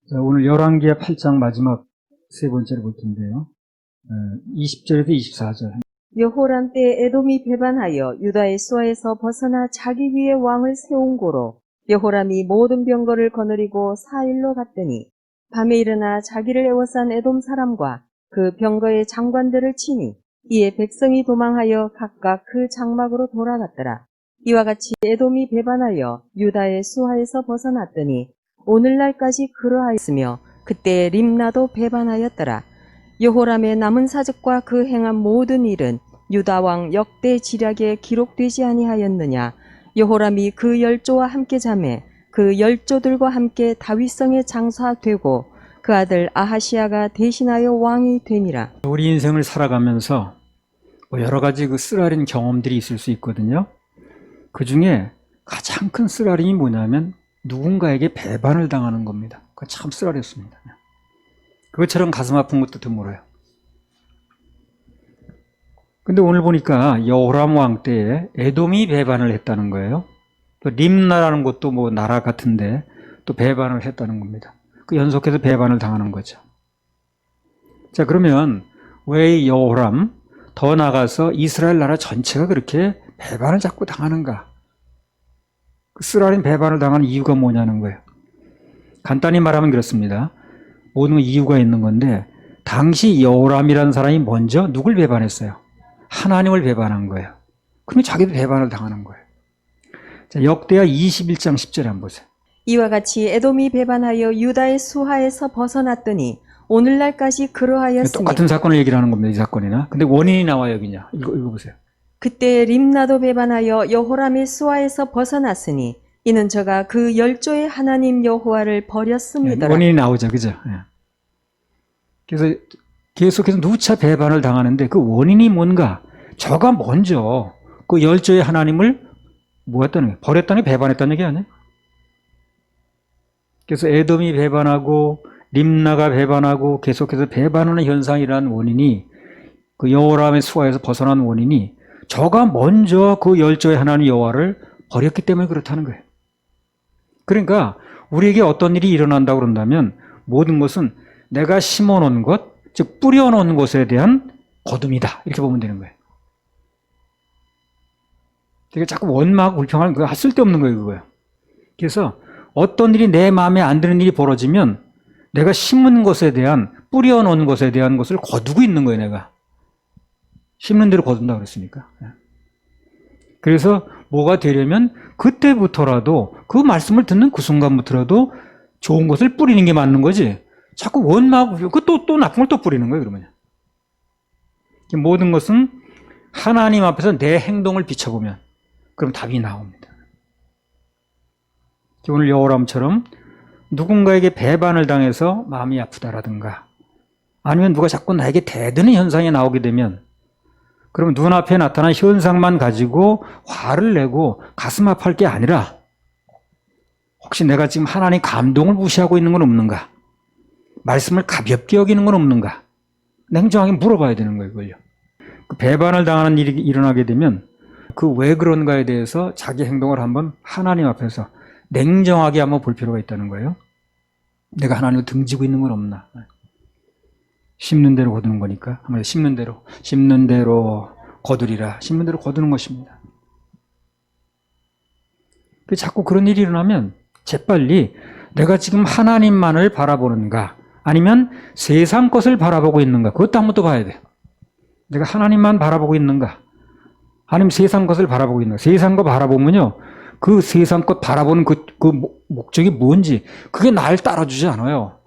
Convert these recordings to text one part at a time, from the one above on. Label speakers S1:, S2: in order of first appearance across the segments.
S1: 자, 오늘 열왕기하 8장 마지막 세 번째로 볼 텐데요. 20절에서 24절.
S2: 여호람 때 에돔이 배반하여 유다의 수하에서 벗어나 자기 위에 왕을 세운 고로 여호람이 모든 병거를 거느리고 사일로 갔더니 밤에 일어나 자기를 애워싼 에돔 사람과 그 병거의 장관들을 치니 이에 백성이 도망하여 각각 그 장막으로 돌아갔더라. 이와 같이 에돔이 배반하여 유다의 수하에서 벗어났더니 오늘날까지 그러하였으며 그때 림나도 배반하였더라. 여호람의 남은 사적과 그 행한 모든 일은 유다 왕 역대 지략에 기록되지 아니하였느냐. 여호람이 그 열조와 함께 자매 그 열조들과 함께 다윗성에 장사되고 그 아들 아하시야가 대신하여 왕이 되니라.
S1: 우리 인생을 살아가면서 여러 가지 그 쓰라린 경험들이 있을 수 있거든요. 그 중에 가장 큰 쓰라림이 뭐냐면 누군가에게 배반을 당하는 겁니다. 그거 참 쓰라렸습니다. 그것처럼 가슴 아픈 것도 드물어요. 근데 오늘 보니까 여호람 왕 때에 에돔이 배반을 했다는 거예요. 또 림나라는 곳도 뭐 나라 같은데 또 배반을 했다는 겁니다. 그 연속해서 배반을 당하는 거죠. 자, 그러면 왜 여호람, 더 나아가서 이스라엘 나라 전체가 그렇게 배반을 자꾸 당하는가? 그 쓰라린 배반을 당하는 이유가 뭐냐는 거예요. 간단히 말하면 그렇습니다. 모든 이유가 있는 건데 당시 여호람이라는 사람이 먼저 누굴 배반했어요? 하나님을 배반한 거예요. 그러면 자기도 배반을 당하는 거예요. 자, 역대하 21장 10절에 한번 보세요.
S2: 이와 같이 에돔이 배반하여 유다의 수하에서 벗어났더니 오늘날까지 그러하였으니.
S1: 똑같은 사건을 얘기를 하는 겁니다. 이 사건이나. 근데 원인이 나와요, 여기냐. 읽어보세요.
S2: 그때 림나도 배반하여 여호람의 수하에서 벗어났으니 이는 저가 그 열조의 하나님 여호와를 버렸음이더라.
S1: 원인이 나오죠. 그죠? 예. 그래서 계속해서 누차 배반을 당하는데 그 원인이 뭔가? 저가 먼저 그 열조의 하나님을 뭐했다는 거예요? 버렸다는 게 배반했다는 얘기 아니에요? 그래서 에돔이 배반하고 림나가 배반하고 계속해서 배반하는 현상이라는 원인이 그 여호람의 수하에서 벗어난 원인이 저가 먼저 그 열조의 하나님 여호와를 버렸기 때문에 그렇다는 거예요. 그러니까 우리에게 어떤 일이 일어난다고 그런다면 모든 것은 내가 심어놓은 것, 즉 뿌려놓은 것에 대한 거둠이다. 이렇게 보면 되는 거예요. 되게 자꾸 원망하고 불평하는 거 쓸데없는 거예요, 그거예요. 그래서 어떤 일이 내 마음에 안 드는 일이 벌어지면 내가 심은 것에 대한, 뿌려놓은 것에 대한 것을 거두고 있는 거예요, 내가. 심는 대로 거둔다 그랬으니까. 그래서 뭐가 되려면 그때부터라도 그 말씀을 듣는 그 순간부터라도 좋은 것을 뿌리는 게 맞는 거지. 자꾸 원망하고 또 나쁜 걸 또 뿌리는 거예요, 그러면. 모든 것은 하나님 앞에서 내 행동을 비춰보면 그럼 답이 나옵니다. 오늘 여호람처럼 누군가에게 배반을 당해서 마음이 아프다라든가 아니면 누가 자꾸 나에게 대드는 현상이 나오게 되면 그러면 눈앞에 나타난 현상만 가지고 화를 내고 가슴 아파할 게 아니라 혹시 내가 지금 하나님 감동을 무시하고 있는 건 없는가? 말씀을 가볍게 여기는 건 없는가? 냉정하게 물어봐야 되는 거예요, 그걸요. 그 배반을 당하는 일이 일어나게 되면 그 왜 그런가에 대해서 자기 행동을 한번 하나님 앞에서 냉정하게 한번 볼 필요가 있다는 거예요. 내가 하나님을 등지고 있는 건 없나? 심는 대로 거두는 거니까. 아무래도 심는 대로 거두리라. 심는 대로 거두는 것입니다. 자꾸 그런 일이 일어나면 재빨리 내가 지금 하나님만을 바라보는가 아니면 세상 것을 바라보고 있는가 그것도 한번 또 봐야 돼. 내가 하나님만 바라보고 있는가 아니면 세상 것을 바라보고 있는가. 세상 거 바라보면요 그 세상 것 바라보는 그 목적이 뭔지 그게 날 따라주지 않아요.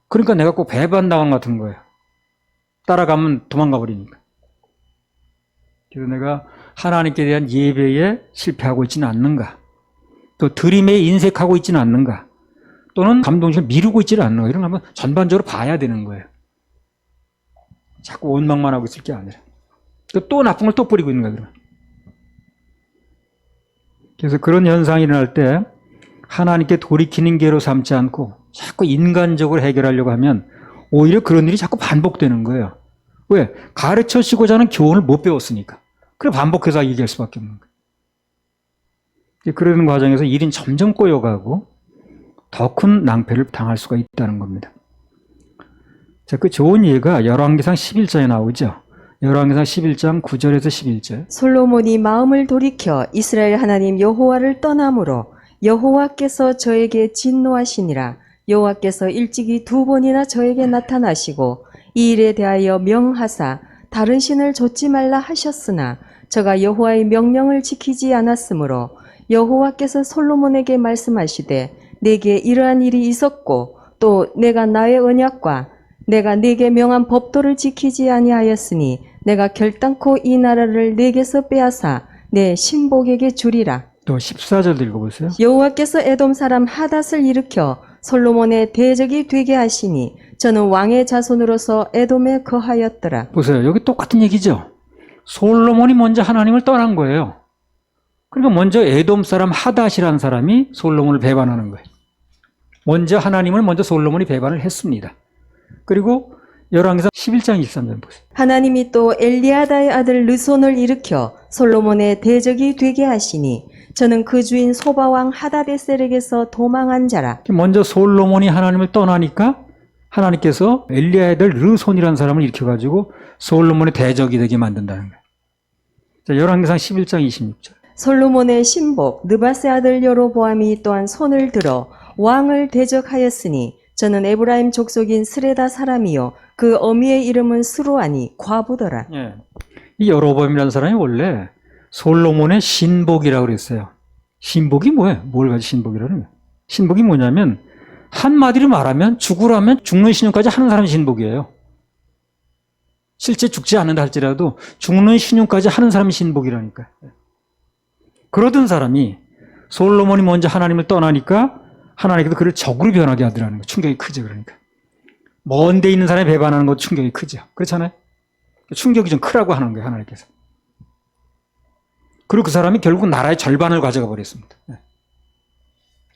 S1: 그러니까 내가 꼭 배반당한 것 같은 거예요. 따라가면 도망가 버리니까. 그래서 내가 하나님께 대한 예배에 실패하고 있지는 않는가, 또 드림에 인색하고 있지는 않는가, 또는 감동심을 미루고 있지는 않는가, 이런 거 한번 전반적으로 봐야 되는 거예요. 자꾸 원망만 하고 있을 게 아니라 또 나쁜 걸 또 뿌리고 있는 거예요. 그러면. 그래서 그런 현상이 일어날 때 하나님께 돌이키는 게로 삼지 않고 자꾸 인간적으로 해결하려고 하면 오히려 그런 일이 자꾸 반복되는 거예요. 왜? 가르쳐 주고자 하는 교훈을 못 배웠으니까. 그래 반복해서 얘기할 수밖에 없는 거예요. 그러는 과정에서 일은 점점 꼬여가고 더 큰 낭패를 당할 수가 있다는 겁니다. 자, 그 좋은 예가 열왕기상 11장에 나오죠. 열왕기상 11장 9절에서 11절.
S2: 솔로몬이 마음을 돌이켜 이스라엘 하나님 여호와를 떠남으로 여호와께서 저에게 진노하시니라. 여호와께서 일찍이 2번이나 저에게 나타나시고 이 일에 대하여 명하사 다른 신을 좇지 말라 하셨으나 저가 여호와의 명령을 지키지 않았으므로 여호와께서 솔로몬에게 말씀하시되 내게 이러한 일이 있었고 또 내가 나의 언약과 내가 네게 명한 법도를 지키지 아니하였으니 내가 결단코 이 나라를 네게서 빼앗아 내 신복에게 주리라.
S1: 또 14절 읽어보세요.
S2: 여호와께서 에돔 사람 하닷을 일으켜 솔로몬의 대적이 되게 하시니 저는 왕의 자손으로서 에돔에 거하였더라.
S1: 보세요. 여기 똑같은 얘기죠. 솔로몬이 먼저 하나님을 떠난 거예요. 그러니까 먼저 에돔 사람 하닷이라는 사람이 솔로몬을 배반하는 거예요. 먼저 하나님을 먼저 솔로몬이 배반을 했습니다. 그리고 열왕기상 11장 23절 보세요.
S2: 하나님이 또 엘리아다의 아들 르손을 일으켜 솔로몬의 대적이 되게 하시니 저는 그 주인 소바왕 하닷에셀에게서 도망한 자라.
S1: 먼저 솔로몬이 하나님을 떠나니까 하나님께서 엘리야의 아들 르손이라는 사람을 일으켜가지고 솔로몬의 대적이 되게 만든다는 거예요. 자, 열왕기상 11장 26절.
S2: 솔로몬의 신복 느바세 아들 여로보암이 또한 손을 들어 왕을 대적하였으니 저는 에브라임 족속인 스레다 사람이요 그 어미의 이름은 스루아니 과부더라.
S1: 예. 이 여로보암이라는 사람이 원래 솔로몬의 신복이라고 그랬어요. 신복이 뭐예요? 뭘 가지고 신복이라는 거예요? 신복이 뭐냐면 한마디로 말하면 죽으라면 죽는 신용까지 하는 사람이 신복이에요. 실제 죽지 않는다 할지라도 죽는 신용까지 하는 사람이 신복이라니까요. 그러던 사람이 솔로몬이 먼저 하나님을 떠나니까 하나님께서 그를 적으로 변하게 하더라는 거예요. 충격이 크죠. 그러니까 먼 데 있는 사람이 배반하는 것도 충격이 크죠. 그렇잖아요. 충격이 좀 크라고 하는 거예요. 하나님께서. 그리고 그 사람이 결국 나라의 절반을 가져가 버렸습니다.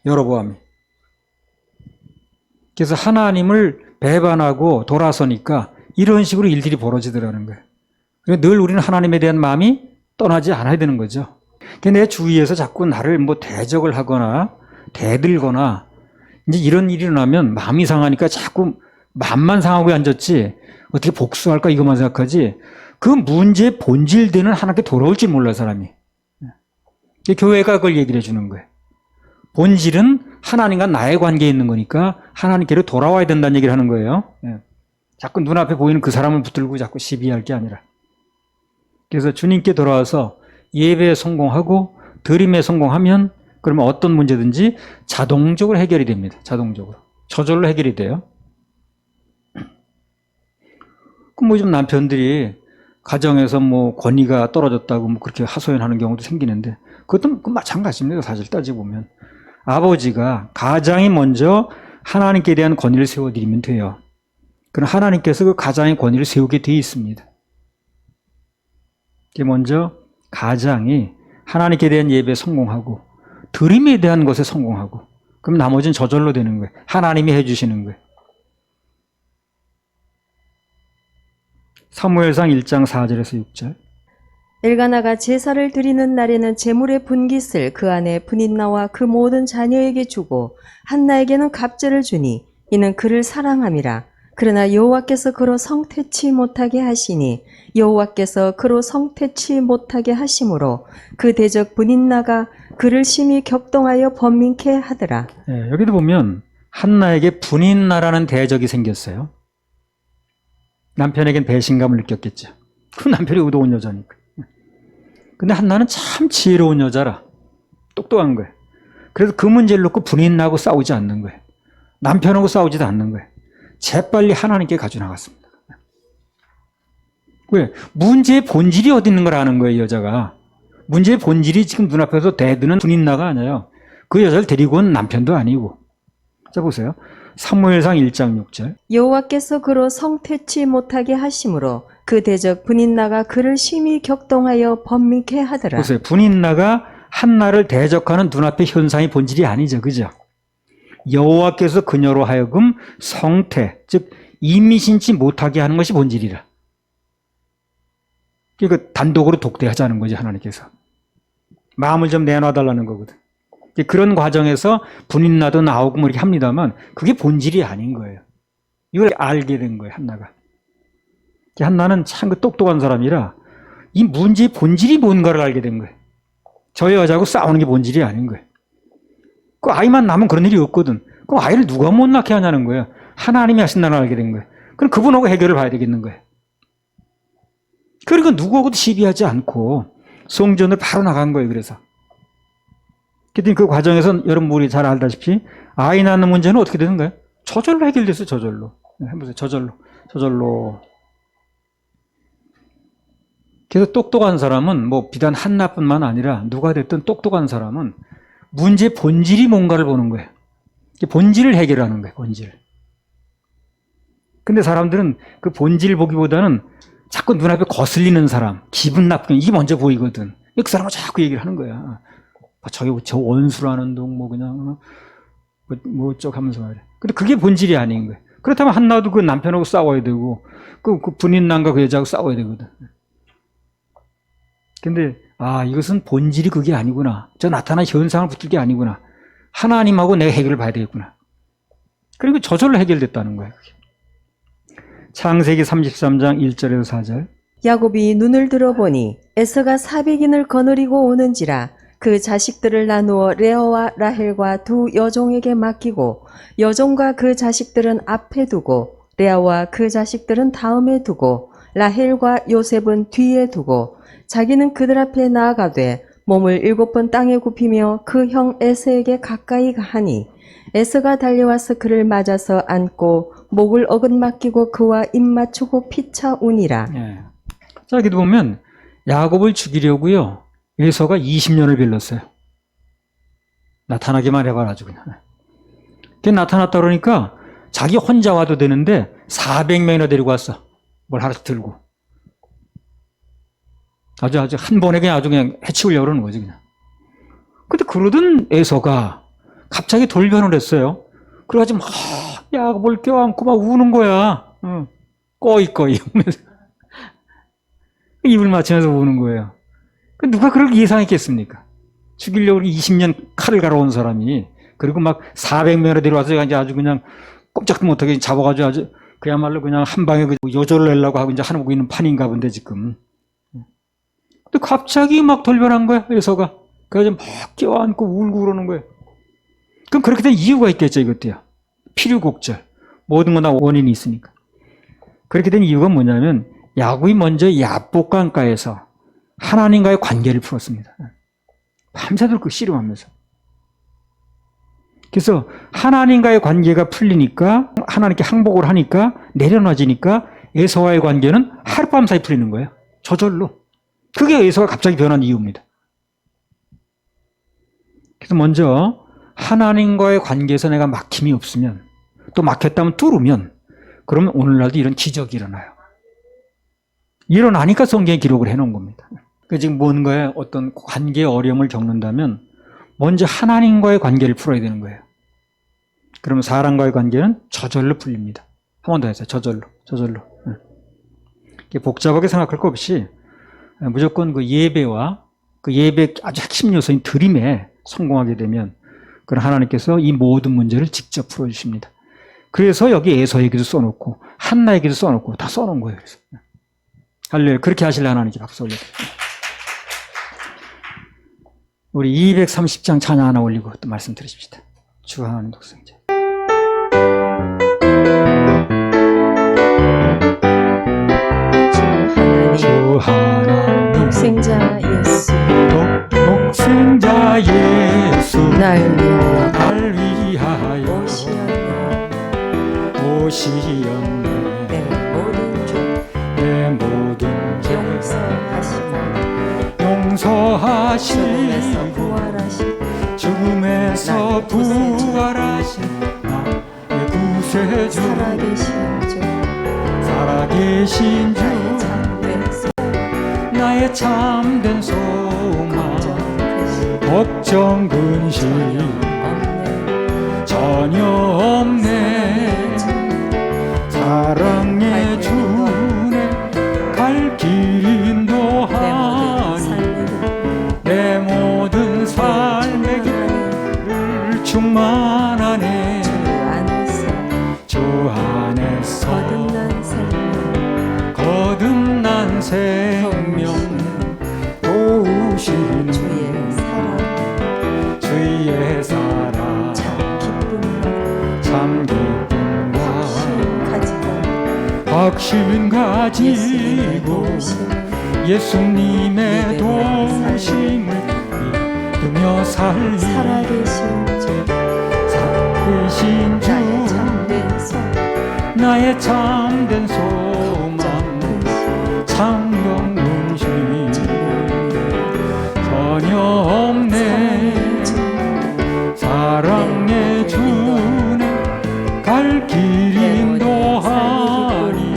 S1: 여로보암이. 그래서 하나님을 배반하고 돌아서니까 이런 식으로 일들이 벌어지더라는 거예요. 그러니까 늘 우리는 하나님에 대한 마음이 떠나지 않아야 되는 거죠. 내 주위에서 자꾸 나를 뭐 대적을 하거나 대들거나 이제 이런 일이 일어나면 마음이 상하니까 자꾸 마음만 상하고 앉았지 어떻게 복수할까 이것만 생각하지 그 문제의 본질되는 하나님께 돌아올지 몰라 사람이. 교회가 그걸 얘기를 해주는 거예요. 본질은 하나님과 나의 관계에 있는 거니까 하나님께로 돌아와야 된다는 얘기를 하는 거예요. 자꾸 눈앞에 보이는 그 사람을 붙들고 자꾸 시비할 게 아니라. 그래서 주님께 돌아와서 예배에 성공하고 드림에 성공하면 그러면 어떤 문제든지 자동적으로 해결이 됩니다. 자동적으로. 저절로 해결이 돼요. 그럼 뭐 좀 남편들이 가정에서 뭐 권위가 떨어졌다고 뭐 그렇게 하소연하는 경우도 생기는데 그것도 마찬가지입니다. 사실 따지고 보면. 아버지가 가장이 먼저 하나님께 대한 권위를 세워드리면 돼요. 그럼 하나님께서 그 가장의 권위를 세우게 돼 있습니다. 먼저 가장이 하나님께 대한 예배에 성공하고 드림에 대한 것에 성공하고 그럼 나머지는 저절로 되는 거예요. 하나님이 해주시는 거예요. 사무엘상 1장 4절에서 6절.
S2: 엘가나가 제사를 드리는 날에는 제물의 분깃을 그 안에 분잇나와 그 모든 자녀에게 주고 한나에게는 갑절을 주니 이는 그를 사랑함이라. 그러나 여호와께서 그로 성태치 못하게 하시니 여호와께서 그로 성태치 못하게 하심으로 그 대적 분잇나가 그를 심히 격동하여 번민케 하더라.
S1: 네, 여기도 보면 한나에게 분잇나라는 대적이 생겼어요. 남편에겐 배신감을 느꼈겠죠. 그 남편이 의도온 여자니까. 근데 한나는 참 지혜로운 여자라. 똑똑한 거예요. 그래서 그 문제를 놓고 분잇나하고 싸우지 않는 거예요. 남편하고 싸우지도 않는 거예요. 재빨리 하나님께 가져나갔습니다. 왜? 문제의 본질이 어디 있는 걸 아는 거예요, 여자가. 문제의 본질이 지금 눈앞에서 대드는 분잇나가 아니에요. 그 여자를 데리고 온 남편도 아니고. 자, 보세요. 사무엘상 1장 6절.
S2: 여호와께서 그로 성태치 못하게 하심으로 그 대적 분잇나가 그를 심히 격동하여 번민케 하더라.
S1: 보세요. 분잇나가 한나를 대적하는 눈앞의 현상이 본질이 아니죠. 그죠? 여호와께서 그녀로 하여금 성태, 즉 임신치 못하게 하는 것이 본질이라. 그러니까 단독으로 독대하자는 거지 하나님께서. 마음을 좀 내놔달라는 거거든. 이제 그런 과정에서 분인나도 나오고 뭐 이렇게 합니다만 그게 본질이 아닌 거예요. 이걸 알게 된 거예요, 한나가. 한나는 참 그 똑똑한 사람이라 이 문제의 본질이 뭔가를 알게 된 거예요. 저 여자하고 싸우는 게 본질이 아닌 거예요. 그 아이만 낳으면 그런 일이 없거든. 그럼 아이를 누가 못 낳게 하냐는 거예요. 하나님이 하신다는 걸 알게 된 거예요. 그럼 그분하고 해결을 봐야 되겠는 거예요. 그리고 누구하고도 시비하지 않고 성전을 바로 나간 거예요. 그래서. 그랬더니 그 과정에서 여러분 우리 잘 알다시피 아이 낳는 문제는 어떻게 되는 거예요? 저절로 해결됐어요. 저절로. 해보세요. 저절로. 그래서 똑똑한 사람은 뭐 비단 한나뿐만 아니라 누가 됐든 똑똑한 사람은 문제의 본질이 뭔가를 보는 거예요. 본질을 해결하는 거예요. 본질. 근데 사람들은 그 본질을 보기보다는 자꾸 눈앞에 거슬리는 사람, 기분 나쁘게 이게 먼저 보이거든. 그 사람은 자꾸 얘기를 하는 거야. 저기 저 원수라는 둥 뭐 그냥 뭐 어쩌고 하면서 말이야. 근데 그게 본질이 아닌 거예요. 그렇다면 한나도 그 남편하고 싸워야 되고 그 분인난과 그 여자하고 싸워야 되거든. 근데 이것은 본질이 그게 아니구나. 저 나타난 현상을 붙일 게 아니구나. 하나님하고 내가 해결을 봐야 되겠구나. 그리고 저절로 해결됐다는 거예요. 그게. 창세기 33장 1절에서 4절.
S2: 야곱이 눈을 들어보니 에서가 400인을 거느리고 오는지라 그 자식들을 나누어 레아와 라헬과 두 여종에게 맡기고 여종과 그 자식들은 앞에 두고 레아와 그 자식들은 다음에 두고 라헬과 요셉은 뒤에 두고 자기는 그들 앞에 나아가되 몸을 7번 땅에 굽히며 그 형 에서에게 가까이 가하니 에서가 달려와서 그를 맞아서 안고 목을 어긋맡기고 그와 입 맞추고 피차 우니라.
S1: 예. 자, 여기도 보면 야곱을 죽이려고요. 에서가 20년을 빌렸어요. 나타나기만 해봐라 아주 그냥. 걔 나타났다 그러니까 자기 혼자 와도 되는데 400명이나 데리고 왔어. 뭘 하나씩 들고. 아주 한 번에 그냥 아주 그냥 해치우려고 그러는 거지 그냥. 근데 그러던 에서가 갑자기 돌변을 했어요. 그래가지고 막 야곱을 껴안고 막 우는 거야. 꺼이 하면서 입을 맞추면서 우는 거예요. 누가 그걸 예상했겠습니까? 죽이려고 20년 칼을 갈아온 사람이 그리고 막 400명이나 데려와서 이제 아주 그냥 꼼짝도 못하게 잡아가지고 아주 그야말로 그냥 한 방에 요절을 내려고 하고 이제 하고 있는 판인가 본데 지금. 근데 갑자기 막 돌변한 거야, 에서가. 그래서 막 껴안고 울고 그러는 거예요. 그럼 그렇게 된 이유가 있겠죠, 이것도요. 필요곡절. 모든 건 다 원인이 있으니까. 그렇게 된 이유가 뭐냐면, 야곱이 먼저 야복강가에서 하나님과의 관계를 풀었습니다. 밤새도록 그 씨름하면서. 그래서 하나님과의 관계가 풀리니까, 하나님께 항복을 하니까, 내려놔지니까, 에서와의 관계는 하룻밤 사이 풀리는 거예요. 저절로. 그게 에서가 갑자기 변한 이유입니다. 그래서 먼저 하나님과의 관계에서 내가 막힘이 없으면 또 막혔다면 뚫으면 그러면 오늘날도 이런 기적이 일어나요. 일어나니까 성경에 기록을 해놓은 겁니다. 그러니까 지금 뭔가에 어떤 관계의 어려움을 겪는다면 먼저 하나님과의 관계를 풀어야 되는 거예요. 그러면 사람과의 관계는 저절로 풀립니다. 한 번 더 해서 저절로. 복잡하게 생각할 거 없이 무조건 그 예배와 그 예배 아주 핵심 요소인 드림에 성공하게 되면 그런 하나님께서 이 모든 문제를 직접 풀어주십니다. 그래서 여기 에서에게도 써놓고 한나에게도 써놓고 다 써놓은 거예요. 그래서. 할렐루야. 그렇게 하실래 하나님께 박수 올려드립니다. 우리 230장 찬양 하나 올리고 또 말씀 드리십시다. 주 하나님 독생자. 주 하나님
S2: 독생자 예수
S1: 독생자 예수
S2: 날 위하여
S1: 날 위하여 오시었네 내 모든 죄 용서하시고 죽음에서 부활하신 나의 구세주 살아계신 주 나의 참된 소망 걱정 근심 전혀 없네 사랑의 주네 갈 길 인도하니 내 모든 삶의 길 생명 도우시는 주의 사랑 참 기쁨과 확신 가지고 예수님의 도우심을 믿으며 살아계신 주 나의 참된 소망 창경문신 전혀 없네 사랑의 주는 갈 길 인도하니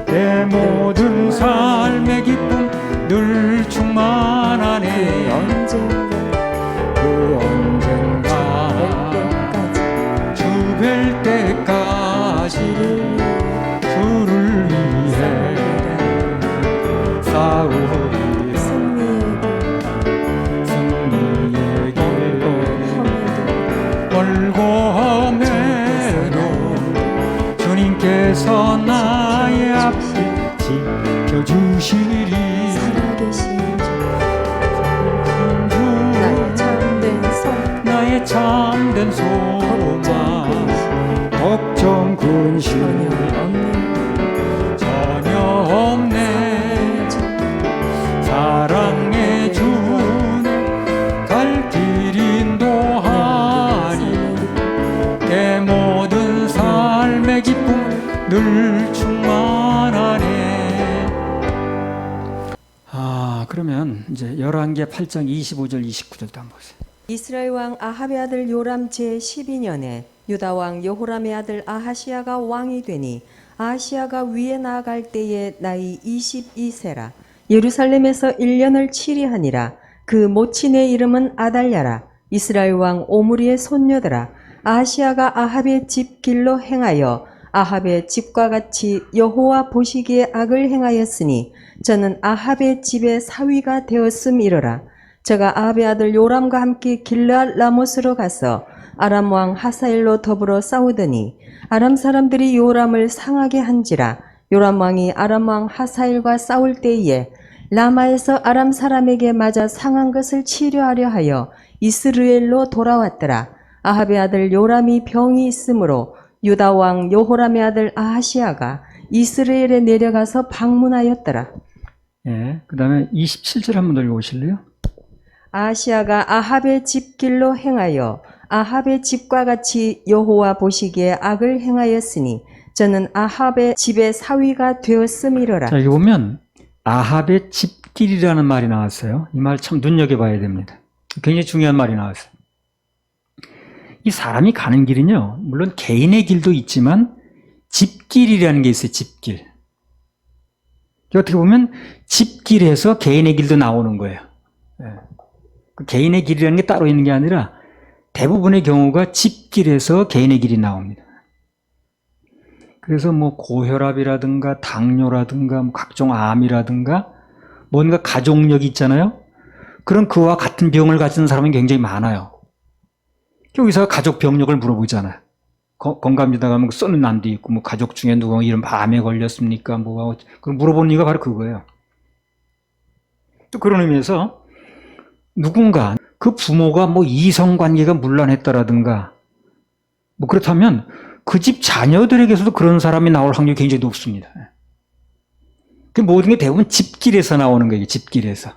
S1: 내 모든 삶의 기쁨 늘 충만하네 그 언젠가 주 뵐 때까지 주를 위해 싸우리 승리의 길 멀고 험해도 주님께서 나의 앞을 지켜주시리 나의 참된 소망 걱정 근심 전혀 없네 사랑의 주는 갈 길 인도하니 내 모든 삶의 기쁨 늘 충만하네. 그러면 이제 열왕기하 8장 25절 29절도 한번 보세요.
S2: 이스라엘 왕 아합의 아들 요람 제12년에 유다 왕 여호람의 아들 아하시야가 왕이 되니 아하시야가 위에 나아갈 때에 나이 22세라. 예루살렘에서 1년을 치리하니라. 그 모친의 이름은 아달랴라. 이스라엘 왕 오므리의 손녀더라. 아하시야가 아합의 집 길로 행하여 아합의 집과 같이 여호와 보시기에 악을 행하였으니 저는 아합의 집의 사위가 되었음이러라. 저가 아합의 아들 요람과 함께 길르앗 라못으로 가서 아람 왕 하사엘로 더불어 싸우더니 아람 사람들이 요람을 상하게 한지라. 요람 왕이 아람 왕 하사엘과 싸울 때에 라마에서 아람 사람에게 맞아 상한 것을 치료하려 하여 이스르엘로 돌아왔더라. 아합의 아들 요람이 병이 있으므로 유다 왕 여호람의 아들 아하시야가 이스라엘에 내려가서 방문하였더라.
S1: 예, 그 다음에 27절 한번 더 읽어보실래요?
S2: 아하시야가 아합의 집 길로 행하여 아합의 집과 같이 여호와 보시기에 악을 행하였으니 저는 아합의 집의 사위가 되었음이러라.
S1: 자, 여기 보면 아합의 집길이라는 말이 나왔어요. 이 말 참 눈여겨봐야 됩니다. 굉장히 중요한 말이 나왔어요. 이 사람이 가는 길은요, 물론 개인의 길도 있지만 집길이라는 게 있어요. 집길. 어떻게 보면 집길에서 개인의 길도 나오는 거예요. 그 개인의 길이라는 게 따로 있는 게 아니라 대부분의 경우가 집길에서 개인의 길이 나옵니다. 그래서 뭐 고혈압이라든가 당뇨라든가 뭐 각종 암이라든가 뭔가 가족력이 있잖아요. 그런 그와 같은 병을 가진 사람이 굉장히 많아요. 의사가 가족 병력을 물어보잖아요. 건강지다 가면 써는 난도 있고, 뭐 가족 중에 누가 이런 암에 걸렸습니까? 뭐 그걸 물어보는 이유가 바로 그거예요. 또 그런 의미에서 누군가 그 부모가 뭐 이성관계가 문란했다라든가 뭐 그렇다면 그 집 자녀들에게서도 그런 사람이 나올 확률이 굉장히 높습니다. 그 모든 게 대부분 집길에서 나오는 거예요. 집길에서.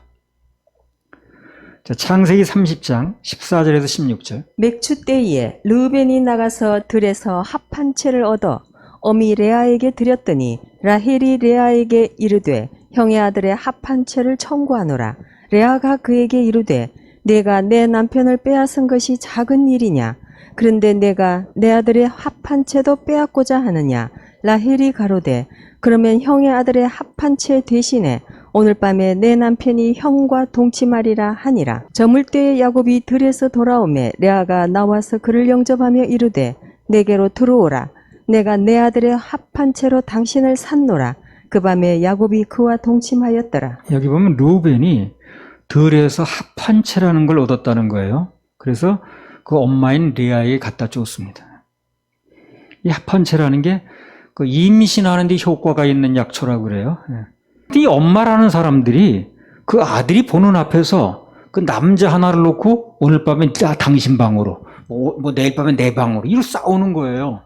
S1: 자, 창세기 30장 14절에서 16절.
S2: 맥추 때에 르벤이 나가서 들에서 합 한 채를 얻어 어미 레아에게 드렸더니 라헬이 레아에게 이르되 형의 아들의 합 한 채를 청구하노라. 레아가 그에게 이르되 내가 내 남편을 빼앗은 것이 작은 일이냐? 그런데 내가 내 아들의 합 한 채도 빼앗고자 하느냐? 라헬이 가로되 그러면 형의 아들의 합 한 채 대신에 오늘 밤에 내 남편이 형과 동침하리라 하니라. 저물 때에 야곱이 들에서 돌아오매 레아가 나와서 그를 영접하며 이르되 내게로 들어오라. 내가 내 아들의 합 한 채로 당신을 샀노라. 그 밤에 야곱이 그와 동침하였더라.
S1: 여기 보면 르우벤이 들에서 합 한 채라는 걸 얻었다는 거예요. 그래서 그 엄마인 레아에게 갖다 줬습니다. 이 합 한 채라는 게 그 임신하는 데 효과가 있는 약초라고 그래요. 이 엄마라는 사람들이 그 아들이 보는 앞에서 그 남자 하나를 놓고 오늘 밤엔 당신 방으로, 뭐 내일 밤엔 내 방으로 이렇게 싸우는 거예요.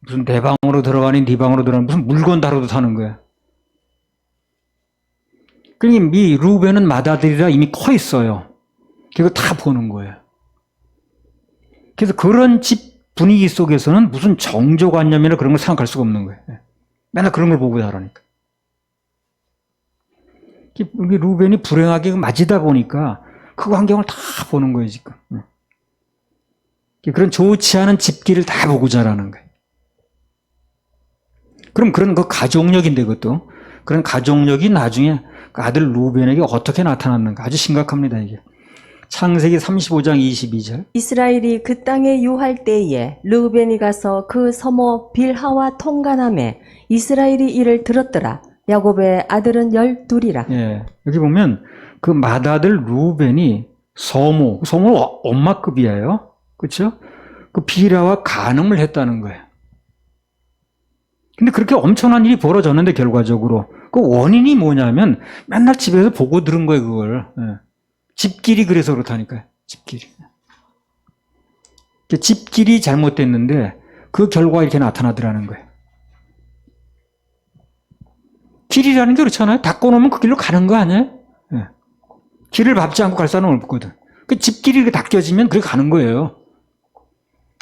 S1: 무슨 내 방으로 들어가니 네 방으로 들어가니 무슨 물건 다루듯 하는 거야. 그러니까 이 루벤은 맏아들이라 이미 커 있어요. 그거 다 보는 거예요. 그래서 그런 집 분위기 속에서는 무슨 정조관념이나 그런 걸 생각할 수가 없는 거예요. 맨날 그런 걸 보고 자라니까. 루벤이 불행하게 맞이다 보니까 그 환경을 다 보는 거예요, 지금. 그런 좋지 않은 집기를 다 보고 자라는 거예요. 그럼 그런 그 가족력인데 그것도 그런 가족력이 나중에 그 아들 루벤에게 어떻게 나타났는가 아주 심각합니다, 이게. 창세기 35장 22절.
S2: 이스라엘이 그 땅에 유할 때에 르우벤이 가서 그 서모 빌하와 통간함에 이스라엘이 이를 들었더라. 야곱의 아들은 12이라.
S1: 예. 여기 보면 그 맏아들 루벤이 서모 엄마급이에요. 그렇죠? 그 빌하와 간음을 했다는 거예요. 근데 그렇게 엄청난 일이 벌어졌는데 결과적으로 그 원인이 뭐냐면 맨날 집에서 보고 들은 거예요, 그걸. 예. 집길이 그래서 그렇다니까요. 집길이. 집길이 잘못됐는데 그 결과가 이렇게 나타나더라는 거예요. 길이라는 게 그렇잖아요. 닦아놓으면 그 길로 가는 거 아니에요? 예. 길을 밟지 않고 갈 사람은 없거든. 그 집길이 이렇게 닦여지면 그렇게 가는 거예요.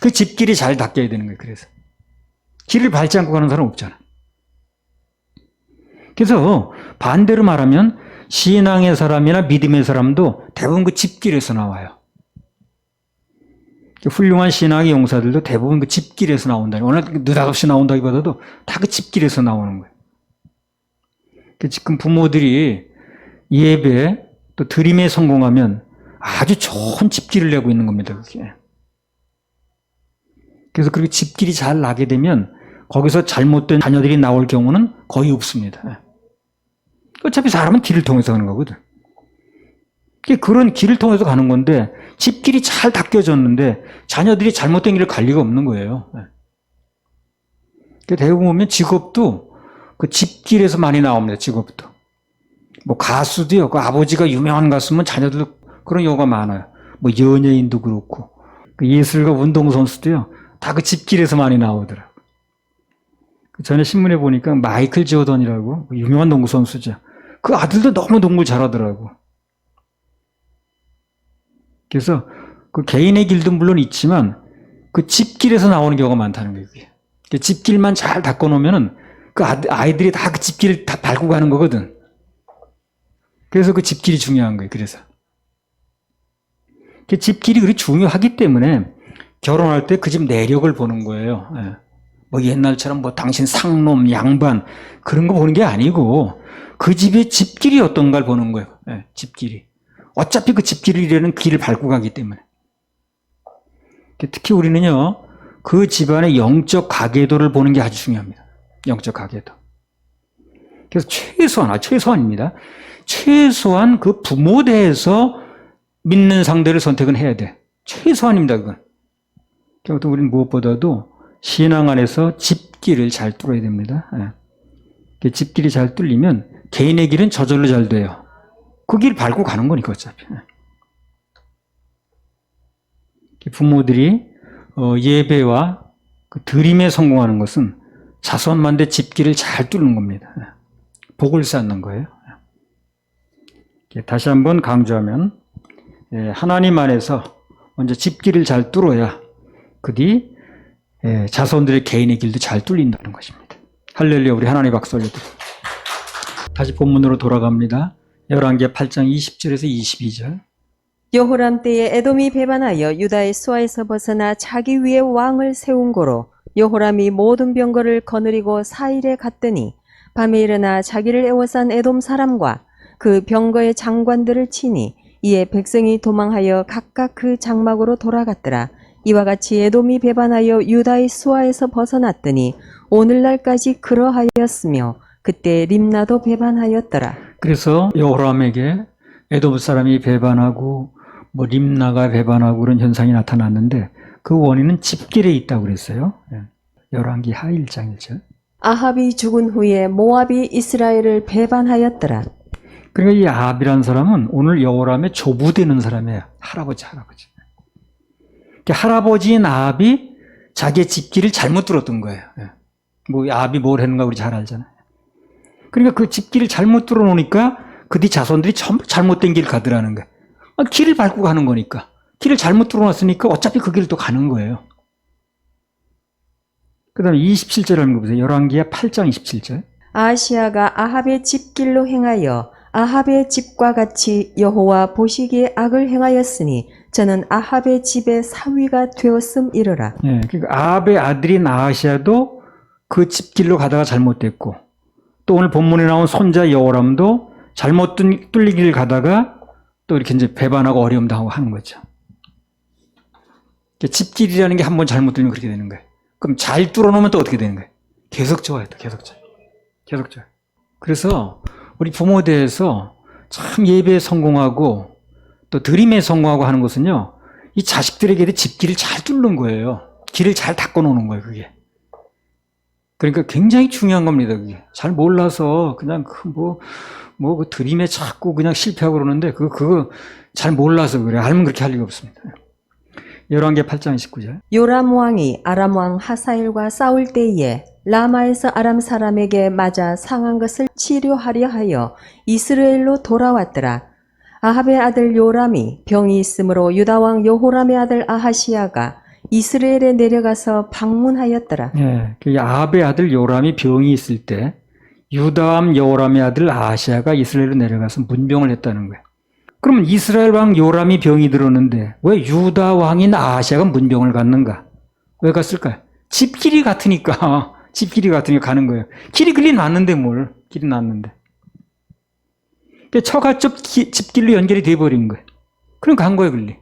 S1: 그 집길이 잘 닦여야 되는 거예요. 그래서. 길을 밟지 않고 가는 사람은 없잖아. 그래서 반대로 말하면 신앙의 사람이나 믿음의 사람도 대부분 그 집길에서 나와요. 훌륭한 신앙의 용사들도 대부분 그 집길에서 나온다니. 오늘 느닷없이 나온다기보다도 다 그 집길에서 나오는 거예요. 지금 부모들이 예배 또 드림에 성공하면 아주 좋은 집길을 내고 있는 겁니다. 그게. 그래서 그렇게 집길이 잘 나게 되면 거기서 잘못된 자녀들이 나올 경우는 거의 없습니다. 어차피 사람은 길을 통해서 가는 거거든. 그런 길을 통해서 가는 건데 집길이 잘 닦여졌는데 자녀들이 잘못된 길을 갈 리가 없는 거예요. 대부분 보면 직업도 그 집길에서 많이 나옵니다. 직업도. 뭐 가수도요. 그 아버지가 유명한 가수면 자녀들도 그런 경우가 많아요. 뭐 연예인도 그렇고 그 예술가 운동선수도요. 다 그 집길에서 많이 나오더라고요. 전에 신문에 보니까 마이클 조던이라고 유명한 농구 선수죠. 그 아들도 너무 농구 잘하더라고. 그래서 그 개인의 길도 물론 있지만 그 집길에서 나오는 경우가 많다는 거예요. 그 집길만 잘 닦아놓으면은 그 아이들이 다 그 집길을 다 밟고 가는 거거든. 그래서 그 집길이 중요한 거예요. 그래서 그 집길이 그리 중요하기 때문에 결혼할 때 그 집 내력을 보는 거예요. 예. 뭐 옛날처럼 뭐 당신 상놈, 양반 그런 거 보는 게 아니고 그 집의 집길이 어떤가를 보는 거예요. 예, 집길이. 어차피 그 집길이라는 길을 밟고 가기 때문에. 특히 우리는요. 그 집안의 영적 가계도를 보는 게 아주 중요합니다. 영적 가계도. 그래서 최소한입니다. 최소한 그 부모 대에서 믿는 상대를 선택은 해야 돼. 최소한입니다, 그건. 그래서 우리는 무엇보다도 신앙 안에서 집길을 잘 뚫어야 됩니다. 예. 집길이 잘 뚫리면 개인의 길은 저절로 잘 돼요. 그 길 밟고 가는 거니까 어차피. 부모들이 예배와 그 드림에 성공하는 것은 자손만대 집길을 잘 뚫는 겁니다. 복을 쌓는 거예요. 다시 한번 강조하면 하나님 안에서 먼저 집길을 잘 뚫어야 그 뒤 자손들의 개인의 길도 잘 뚫린다는 것입니다. 할렐루야. 우리 하나님 박수 올려드립니다. 다시 본문으로 돌아갑니다. 열왕기하 8장 20절에서 22절.
S2: 여호람 때에 에돔이 배반하여 유다의 수하에서 벗어나 자기 위에 왕을 세운 고로 여호람이 모든 병거를 거느리고 사일에 갔더니 밤에 일어나 자기를 애워싼 에돔 사람과 그 병거의 장관들을 치니 이에 백성이 도망하여 각각 그 장막으로 돌아갔더라. 이와 같이 에돔이 배반하여 유다의 수하에서 벗어났더니 오늘날까지 그러하였으며 그때 림나도 배반하였더라.
S1: 그래서 여호람에게 에돔 사람이 배반하고 뭐 림나가 배반하고 그런 현상이 나타났는데 그 원인은 집길에 있다고 그랬어요. 열왕기하 1장 1절.
S2: 아합이 죽은 후에 모압이 이스라엘을 배반하였더라.
S1: 그러니까 이 아합이라는 사람은 오늘 여호람의 조부되는 사람이에요. 할아버지. 그러니까 할아버지인 아합이 자기의 집길을 잘못 들었던 거예요. 뭐 아합이 뭘 했는가 우리 잘 알잖아요. 그러니까 그 집길을 잘못 들어놓으니까 그 뒤 자손들이 전부 잘못된 길 가더라는 거예요. 길을 밟고 가는 거니까. 길을 잘못 들어놨으니까 어차피 그 길을 또 가는 거예요. 그 다음에 27절 한번 보세요. 열왕기하 8장 27절.
S2: 아하시아가 아합의 집길로 행하여 아합의 집과 같이 여호와 보시기에 악을 행하였으니 저는 아합의 집의 사위가 되었음이러라.
S1: 예, 그러니까 아합의 아들인 아하시아도 그 집길로 가다가 잘못됐고, 또 오늘 본문에 나온 손자 여호람도 잘못 뚫린 길을 가다가 또 이렇게 이제 배반하고 어려움 당하고 하는 거죠. 집길이라는 게 한번 잘못 뚫리면 그렇게 되는 거예요. 그럼 잘 뚫어놓으면 또 어떻게 되는 거예요? 계속 좋아요. 계속 좋아요. 그래서 우리 부모에 대해서 참 예배에 성공하고 또 드림에 성공하고 하는 것은요, 이 자식들에게 집길을 잘 뚫는 거예요. 길을 잘 닦아 놓는 거예요, 그게. 그러니까 굉장히 중요한 겁니다, 그게. 잘 몰라서 그냥 그 드림에 자꾸 그냥 실패하고 그러는데 그거 잘 몰라서 그래. 알면 그렇게 할 리가 없습니다. 열왕기 8장 19절.
S2: 요람 왕이 아람 왕 하사엘과 싸울 때에 라마에서 아람 사람에게 맞아 상한 것을 치료하려 하여 이스라엘로 돌아왔더라. 아합의 아들 요람이 병이 있으므로 유다 왕 여호람의 아들 아하시아가 이스라엘에 내려가서 방문하였더라.
S1: 예, 그 아합의 아들 요람이 병이 있을 때 유다 왕 여호람의 아들 아하시아가 이스라엘로 내려가서 문병을 했다는 거예요. 그러면 이스라엘 왕 요람이 병이 들었는데 왜 유다 왕인 아하시아가 문병을 갔는가? 왜 갔을까요? 집길이 같으니까 가는 거예요. 길이 났는데 뭘? 길이 났는데. 처가집 집길로 연결이 돼버린 거예요. 그럼 간 거예요, 길리.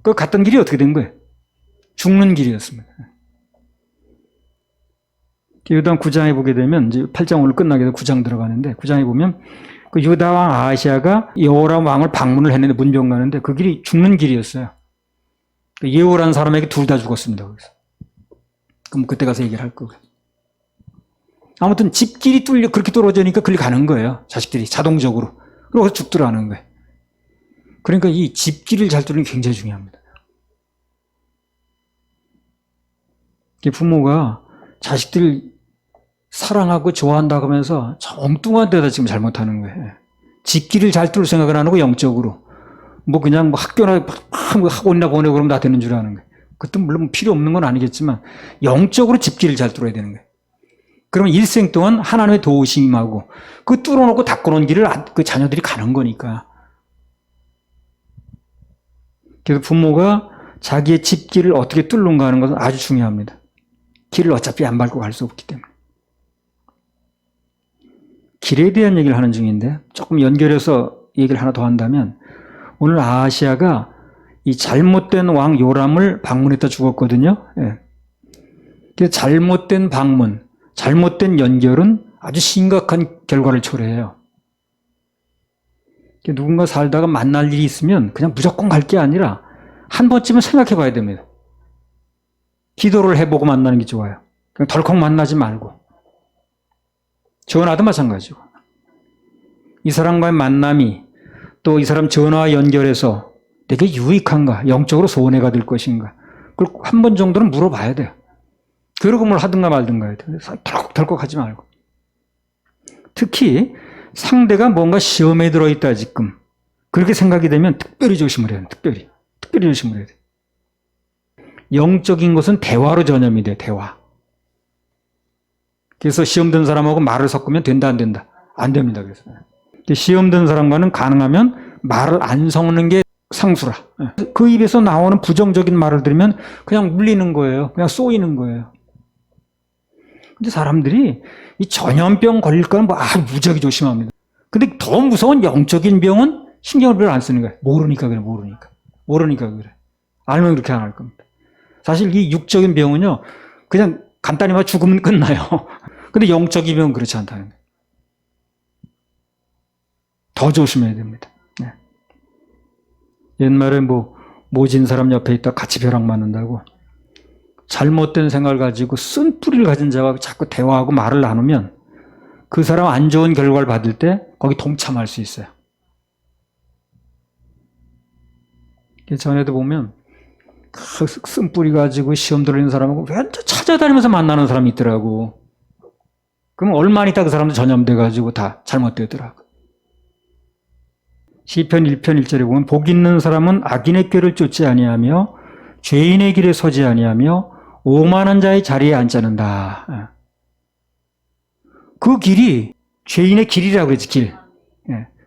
S1: 그 갔던 길이 어떻게 된 거예요? 죽는 길이었습니다. 유다왕 9장에 보게 되면 이제 8장 오늘 끝나게 돼서 9장 들어가는데 9장에 보면 그 유다 왕 아하시아가 여호람 왕을 방문을 했는데 문병 가는데 그 길이 죽는 길이었어요. 예후라는 사람에게 둘 다 죽었습니다. 거기서. 그럼 그때 가서 얘기를 할 거고요. 아무튼 집길이 그렇게 뚫어지니까 그리 가는 거예요. 자식들이 자동적으로. 그러고 죽더라는 거예요. 그러니까 이 집길을 잘 뚫는 게 굉장히 중요합니다. 부모가 자식들 사랑하고 좋아한다고 하면서 엉뚱한 데다 지금 잘못하는 거예요. 집길을 잘 뚫을 생각을 안 하고 영적으로. 그냥 학교나 학원이나 보내고 그러면 다 되는 줄 아는 거예요. 그것도 물론 필요 없는 건 아니겠지만 영적으로 집길을 잘 뚫어야 되는 거예요. 그러면 일생 동안 하나님의 도우심하고 그 뚫어놓고 닦아놓은 길을 그 자녀들이 가는 거니까. 그래서 부모가 자기의 집길을 어떻게 뚫는가 하는 것은 아주 중요합니다. 길을 어차피 안 밟고 갈 수 없기 때문에. 길에 대한 얘기를 하는 중인데 조금 연결해서 얘기를 하나 더 한다면 오늘 아하시아가 이 잘못된 왕 요람을 방문했다 죽었거든요. 예. 잘못된 방문, 잘못된 연결은 아주 심각한 결과를 초래해요. 누군가 살다가 만날 일이 있으면 그냥 무조건 갈 게 아니라 한 번쯤은 생각해 봐야 됩니다. 기도를 해보고 만나는 게 좋아요. 그냥 덜컥 만나지 말고. 전화도 마찬가지고. 이 사람과의 만남이 또 이 사람 전화와 연결해서 되게 유익한가, 영적으로 손해가 될 것인가. 그걸 한 번 정도는 물어봐야 돼요. 그러고 뭘 하든가 말든가 해야 돼요. 덜컥 하지 말고. 특히 상대가 뭔가 시험에 들어있다 지금. 그렇게 생각이 되면 특별히 조심을 해야 돼요. 특별히 조심을 해야 돼요. 영적인 것은 대화로 전염이 돼요. 대화. 그래서 시험 든 사람하고 말을 섞으면 된다 안 된다? 안 됩니다. 그래서 시험 든 사람과는 가능하면 말을 안 섞는 게 상수라. 그 입에서 나오는 부정적인 말을 들으면 그냥 물리는 거예요. 그냥 쏘이는 거예요. 근데 사람들이 이 전염병 걸릴까는 무지하게 조심합니다. 근데 더 무서운 영적인 병은 신경을 별로 안 쓰는 거예요. 모르니까 그래. 알면 그렇게 안 할 겁니다. 사실 이 육적인 병은요, 그냥 간단히 말해 죽으면 끝나요. 근데 영적인 병은 그렇지 않다는 거예요. 더 조심해야 됩니다. 네. 옛말에 모진 사람 옆에 있다 같이 벼락 맞는다고. 잘못된 생각을 가지고 쓴 뿌리를 가진 자와 자꾸 대화하고 말을 나누면 그 사람 안 좋은 결과를 받을 때 거기 동참할 수 있어요. 전에도 보면 그 쓴뿌리 가지고 시험 들어있는 사람하고 완전 찾아다니면서 만나는 사람이 있더라고. 그럼 얼마 있다 그 사람도 전염돼가지고 다 잘못되더라고. 시편 1편 1절에 보면 복 있는 사람은 악인의 꾀를 쫓지 아니하며 죄인의 길에 서지 아니하며 오만한 자의 자리에 앉지 않는다. 그 길이 죄인의 길이라고 그러지, 길.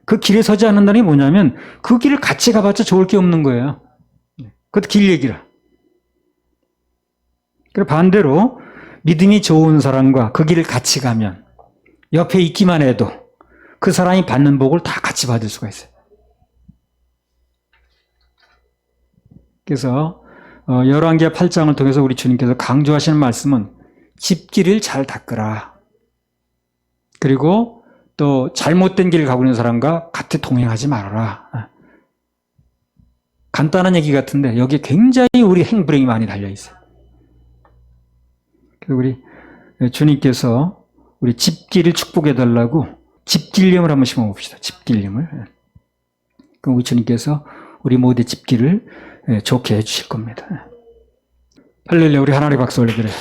S1: 그 길에 서지 않는다는 게 뭐냐면 그 길을 같이 가봤자 좋을 게 없는 거예요. 그것도 길 얘기라. 그리고 반대로 믿음이 좋은 사람과 그 길을 같이 가면 옆에 있기만 해도 그 사람이 받는 복을 다 같이 받을 수가 있어요. 그래서 열왕기하 8장을 통해서 우리 주님께서 강조하시는 말씀은 집길을 잘 닦으라. 그리고 또 잘못된 길을 가고 있는 사람과 같이 동행하지 말아라. 간단한 얘기 같은데 여기에 굉장히 우리 행불행이 많이 달려있어요. 그래서 우리 주님께서 우리 집길을 축복해달라고 집길림을 한번 심어봅시다. 집길림을. 그럼 우리 주님께서 우리 모두의 집길을 좋게 해주실 겁니다. 할렐루야. 우리 하나님의 박수 올려드려요.